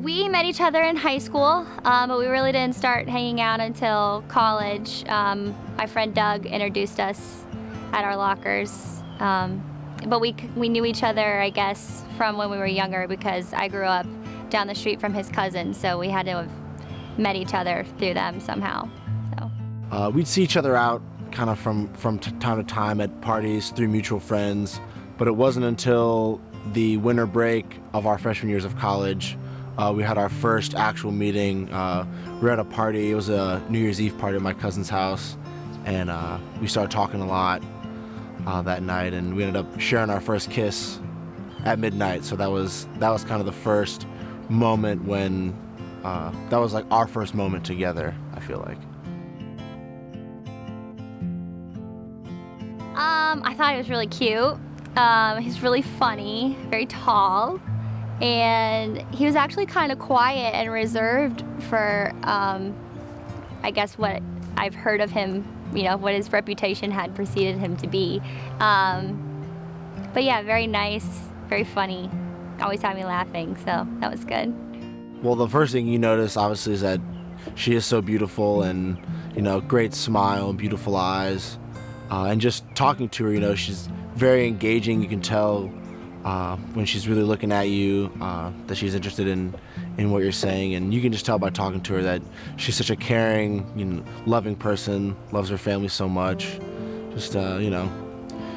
We met each other in high school, but we really didn't start hanging out until college. My friend Doug introduced us at our lockers. But we knew each other, I guess, from when we were younger because I grew up down the street from his cousins, so we had to have met each other through them somehow. So. We'd see each other out kind of from time to time at parties through mutual friends, but it wasn't until the winter break of our freshman years of college we had our first actual meeting. We were at a party. It was a New Year's Eve party at my cousin's house, and we started talking a lot that night, and we ended up sharing our first kiss at midnight. So that was kind of the first moment when that was like our first moment together, I feel like. I thought he was really cute. He's really funny, very tall, and he was actually kind of quiet and reserved for, I guess, what I've heard of him, you know, what his reputation had preceded him to be. But yeah, very nice, very funny, always had me laughing, so that was good. Well, the first thing you notice, obviously, is that she is so beautiful and, you know, great smile and beautiful eyes. And just talking to her, you know, she's very engaging. You can tell when she's really looking at you that she's interested in what you're saying. And you can just tell by talking to her that she's such a caring, you know, loving person, loves her family so much. Just, you know,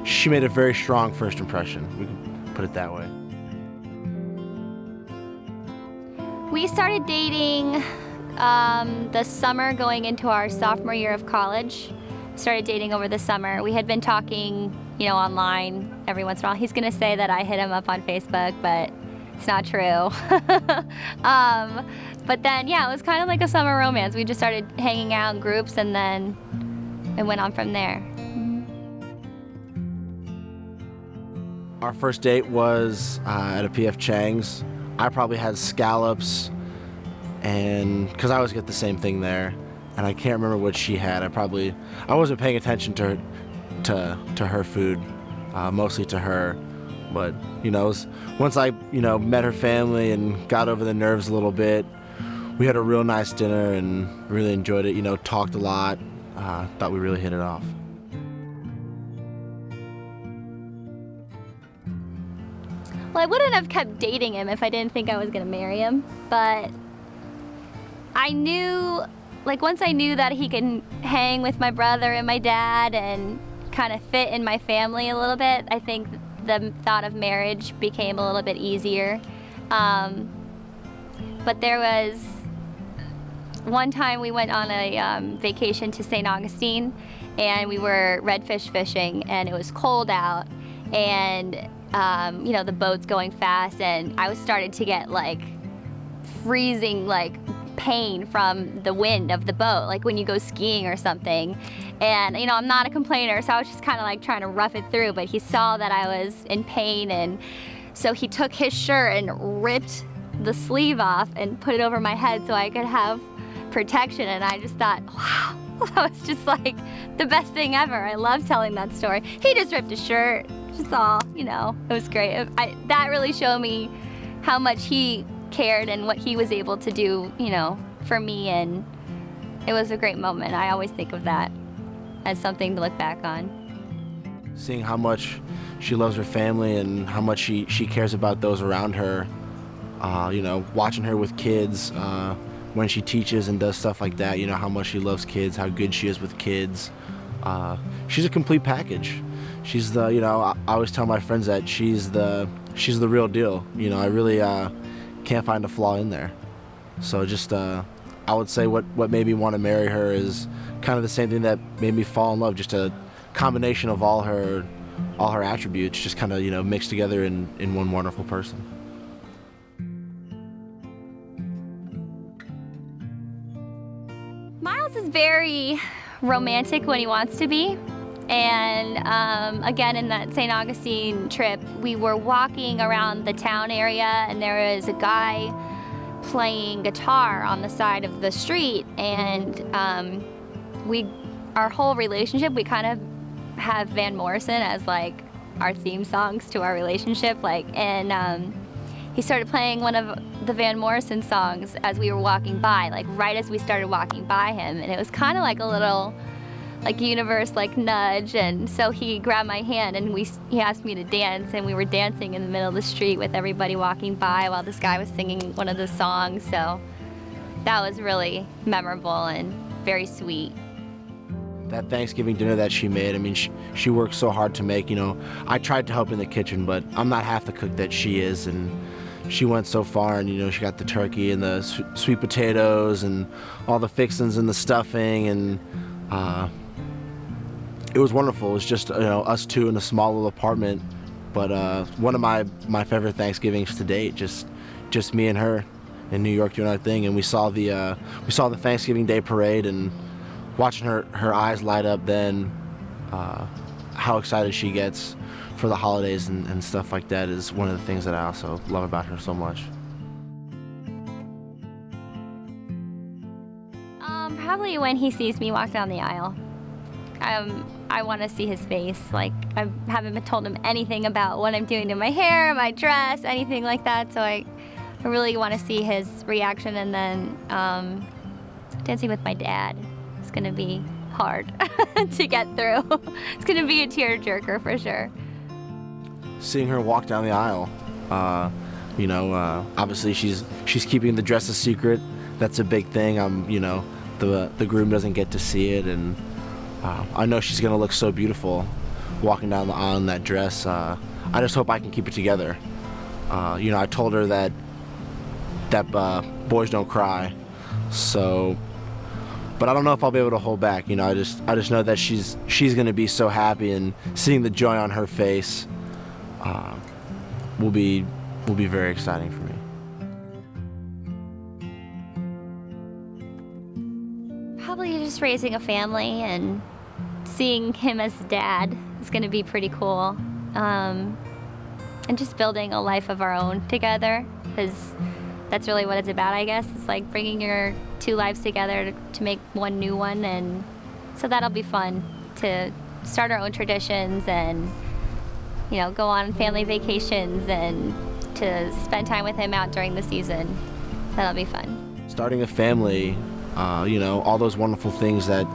she made a very strong first impression. We can put it that way. We started dating the summer going into our sophomore year of college. Started dating over the summer. We had been talking, you know, online every once in a while. He's gonna say that I hit him up on Facebook, but it's not true. But then, yeah, it was kind of like a summer romance. We just started hanging out in groups, and then it went on from there. Our first date was at a P.F. Chang's. I probably had scallops, and because I always get the same thing there, and I can't remember what she had. I wasn't paying attention to her food, mostly to her. But you know, once I met her family and got over the nerves a little bit, we had a real nice dinner and really enjoyed it. You know, talked a lot. Thought we really hit it off. Well, I wouldn't have kept dating him if I didn't think I was gonna marry him, but I knew, like, once I knew that he could hang with my brother and my dad and kind of fit in my family a little bit, I think the thought of marriage became a little bit easier. But there was one time we went on a vacation to St. Augustine, and we were redfish fishing, and it was cold out, and you know, the boat's going fast, and I was starting to get like freezing, like pain from the wind of the boat, like when you go skiing or something. And you know, I'm not a complainer, so I was just kind of like trying to rough it through, but he saw that I was in pain, and so he took his shirt and ripped the sleeve off and put it over my head so I could have protection. And I just thought, wow, that was just like the best thing ever. I love telling that story. He just ripped his shirt, just all, you know, it was great. That really showed me how much he cared and what he was able to do, you know, for me, and it was a great moment. I always think of that as something to look back on. Seeing how much she loves her family and how much she cares about those around her, you know, watching her with kids when she teaches and does stuff like that, you know, how much she loves kids, how good she is with kids. She's a complete package. She's the, you know, I always tell my friends that she's the real deal. You know, I really can't find a flaw in there. So just, I would say what made me want to marry her is kind of the same thing that made me fall in love, just a combination of all her attributes, just kind of, you know, mixed together in one wonderful person. Miles is very romantic when he wants to be. And again, in that St. Augustine trip, we were walking around the town area, and there was a guy playing guitar on the side of the street, and our whole relationship, we kind of have Van Morrison as like our theme songs to our relationship, like, and he started playing one of the Van Morrison songs as we were walking by, like right as we started walking by him, and it was kind of like a little like universe like nudge, and so he grabbed my hand and he asked me to dance, and we were dancing in the middle of the street with everybody walking by while this guy was singing one of the songs, so that was really memorable and very sweet. That Thanksgiving dinner that she made, I mean, she worked so hard to make, you know. I tried to help in the kitchen, but I'm not half the cook that she is, and she went so far, and, you know, she got the turkey and the sweet potatoes and all the fixings and the stuffing, and it was wonderful. It was just, you know, us two in a small little apartment, but one of my favorite Thanksgivings to date, just me and her in New York doing our thing, and we saw the Thanksgiving Day parade, and watching her eyes light up then, how excited she gets for the holidays and stuff like that is one of the things that I also love about her so much. Probably when he sees me walk down the aisle. I want to see his face. Like, I haven't told him anything about what I'm doing to my hair, my dress, anything like that, so I really want to see his reaction. And then dancing with my dad is going to be hard to get through. It's going to be a tearjerker for sure. Seeing her walk down the aisle, you know, obviously she's keeping the dress a secret. That's a big thing. You know, the groom doesn't get to see it, and I know she's gonna look so beautiful walking down the aisle in that dress. I just hope I can keep it together. You know, I told her that boys don't cry, so, but I don't know if I'll be able to hold back. You know, I just know that she's gonna be so happy, and seeing the joy on her face will be very exciting for me. Probably just raising a family and seeing him as dad is going to be pretty cool, and just building a life of our own together, because that's really what it's about, I guess. It's like bringing your two lives together to make one new one, and so that'll be fun to start our own traditions and, you know, go on family vacations and to spend time with him out during the season. That'll be fun. Starting a family, you know, all those wonderful things that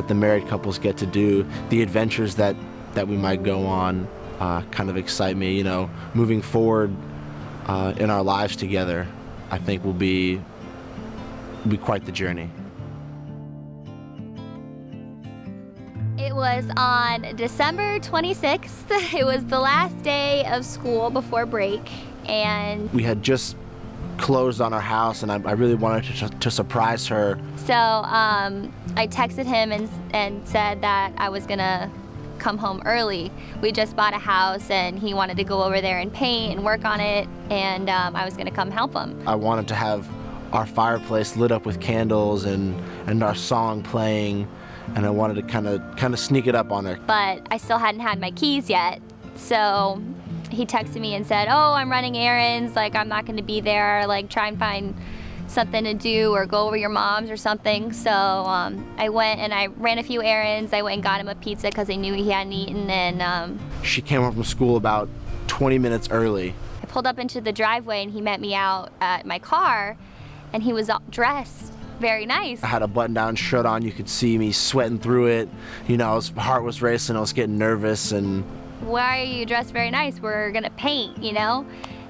the married couples get to do, the adventures that we might go on, kind of excite me. You know, moving forward in our lives together, I think will be quite the journey. It was on December 26th. It was the last day of school before break, and we had just closed on our house, and I really wanted to surprise her. So I texted him and said that I was gonna come home early. We just bought a house, and he wanted to go over there and paint and work on it, and I was gonna come help him. I wanted to have our fireplace lit up with candles and our song playing, and I wanted to kind of sneak it up on her. But I still hadn't had my keys yet, so he texted me and said, "Oh, I'm running errands, like I'm not gonna be there, like try and find something to do or go over your mom's or something." So I went and I ran a few errands. I went and got him a pizza because I knew he hadn't eaten, and she came home from school about 20 minutes early. I pulled up into the driveway, and he met me out at my car, and he was all dressed very nice. I had a button-down shirt on. You could see me sweating through it. You know, his heart was racing. I was getting nervous. And "Why are you dressed very nice? We're gonna paint, you know?"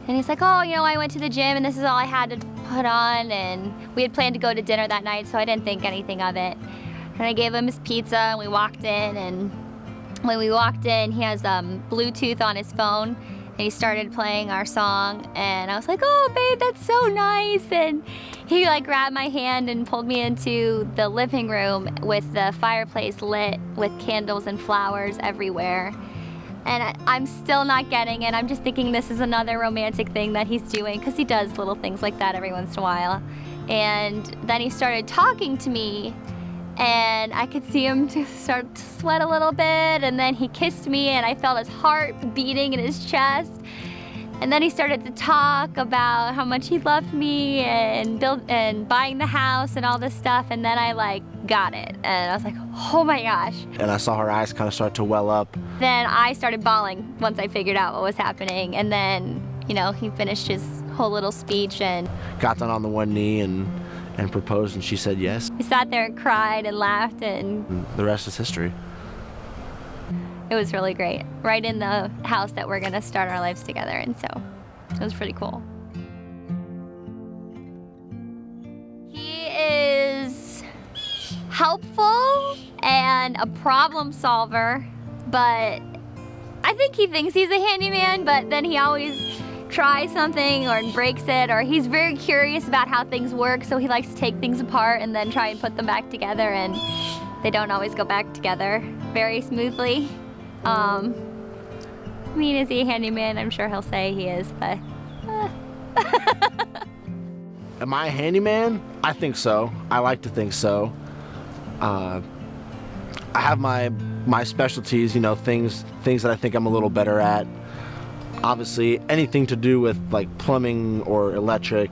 And he's like, "Oh, you know, I went to the gym and this is all I had to put on, and we had planned to go to dinner that night, so I didn't think anything of it." And I gave him his pizza, and we walked in, and when we walked in, he has Bluetooth on his phone, and he started playing our song, and I was like, "Oh, babe, that's so nice." And he like grabbed my hand and pulled me into the living room with the fireplace lit with candles and flowers everywhere. And I'm still not getting it. I'm just thinking this is another romantic thing that he's doing, because he does little things like that every once in a while. And then he started talking to me, and I could see him just start to sweat a little bit, and then he kissed me, and I felt his heart beating in his chest. And then he started to talk about how much he loved me and buying the house and all this stuff, and then I like got it, and I was like, oh my gosh. And I saw her eyes kind of start to well up. Then I started bawling once I figured out what was happening, and then, you know, he finished his whole little speech, and got down on the one knee and proposed, and she said yes. we sat there and cried and laughed, and The rest is history. it was really great. Right in the house that we're gonna start our lives together, and so it was pretty cool. He is helpful and a problem solver, but I think he thinks he's a handyman, but then he always tries something or breaks it, or he's very curious about how things work, so he likes to take things apart and then try and put them back together, and they don't always go back together very smoothly. I mean, is he a handyman? I'm sure he'll say he is, but Am I a handyman? I think so. I like to think so. I have my specialties, you know, things that I think I'm a little better at. Obviously, anything to do with like plumbing or electric,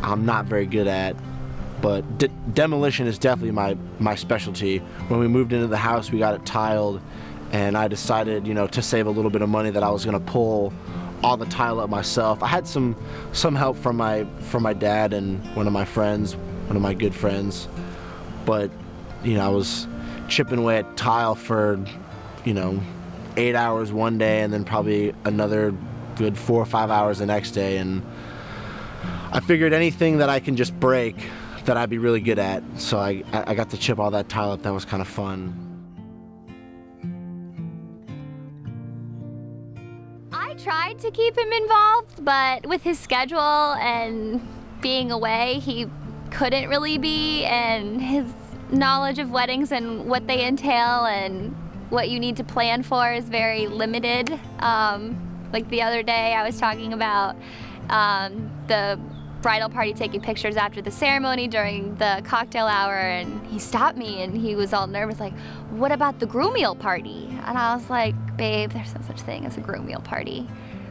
I'm not very good at. But demolition is definitely my specialty. When we moved into the house, we got it tiled, and I decided, you know, to save a little bit of money, that I was gonna pull all the tile up myself. I had some help from my dad and one of my good friends, but you know, I was chipping away at tile for, you know, 8 hours one day, and then probably another good 4 or 5 hours the next day, and I figured anything that I can just break, that I'd be really good at. So I got to chip all that tile up. That was kind of fun. I tried to keep him involved, but with his schedule and being away, he couldn't really be, and his knowledge of weddings and what they entail and what you need to plan for is very limited. Like the other day, I was talking about the bridal party taking pictures after the ceremony during the cocktail hour, and he stopped me and he was all nervous, like, what about the groom meal party? And I was like, babe, there's no such thing as a groom meal party.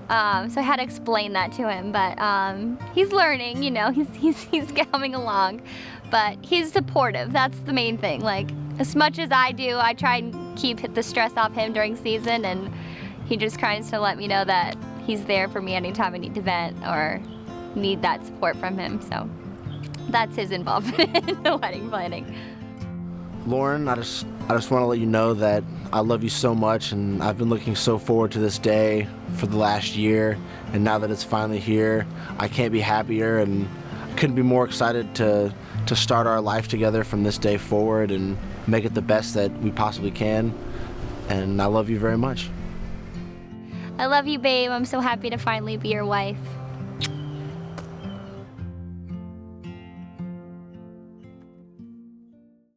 So I had to explain that to him, but he's learning, you know, he's coming along, but he's supportive. That's the main thing. Like, as much as I do, I try and keep the stress off him during season, and he just tries to let me know that he's there for me anytime I need to vent or need that support from him. So that's his involvement in the wedding planning. Lauren, I just want to let you know that I love you so much, and I've been looking so forward to this day for the last year, and now that it's finally here, I can't be happier, and I couldn't be more excited to start our life together from this day forward and make it the best that we possibly can. And I love you very much. I love you, babe. I'm so happy to finally be your wife.